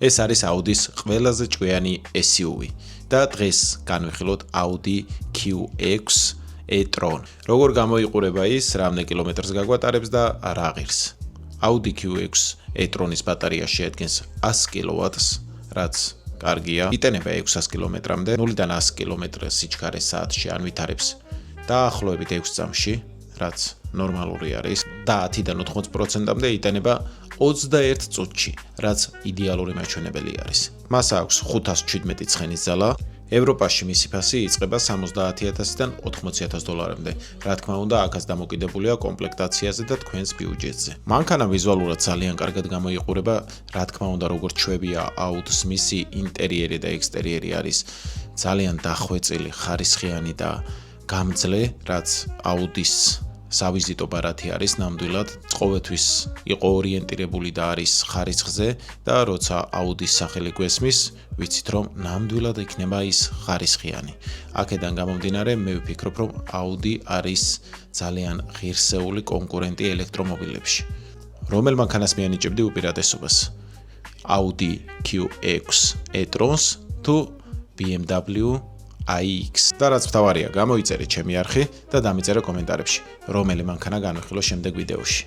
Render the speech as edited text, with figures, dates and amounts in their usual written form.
ეს არის Audi-s ყველაზე ჭკვიანი SUV და დღეს განვიხილოთ Audi Q6 e-tron. როგორ გამოიყურება ის, რამდენ კილომეტრს გაგვატარებს და რა ღირს. Audi Q6 e-tron-ის ბატარეა შეადგენს 100 კილოვატს, რაც კარგია. იტენება 600 კილომეტრამდე, 0-დან 100 კილომეტრ სიჩქარე საათში ან ვითარებს დაახლოებით 6 წამში, რაც ნორმალური არის და 10-დან 80%-მდე იტენება 21 წუთში, რაც იდეალური მაჩვენებელი არის. მას აქვს 517 ცხენის ძალა. ევროპაში მისი ფასი იწყება 70,000-დან 80,000 დოლარამდე. რა თქმა უნდა, აქაც დამოკიდებულია კომპლექტაციაზე და თქვენს ბიუჯეტზე. მანქანა ვიზუალურად ძალიან კარგად გამოიყურება, რა თქმა უნდა, როგორც ჩვევია Audi-s მისი ინტერიერი და ექსტერიერი არის ძალიან დახვეწილი, ხარისხიანი და გამძლე, რაც Audi-s სავიზიტო ბარათი არის ნამდვილად, ყოველთვის იყო ორიენტირებული და არის ხარისხზე და როცა Audi-s სახელი გვესმის, ვიცით რომ ნამდვილად იქნება ის ხარისხიანი. აქედან გამომდინარე, მე ვფიქრობ, რომ Audi არის ძალიან ღირსეული კონკურენტი ელექტრომობილებში. რომელ მანქანას მიანიჭებდი უპირატესობას? Audi Q6 e-trons თუ BMW iX. და რაც მთავარია, გამოიწერე ჩემი არხი და დამიწერე კომენტარებში, რომელი მანქანა განვიხილო შემდეგ ვიდეოში.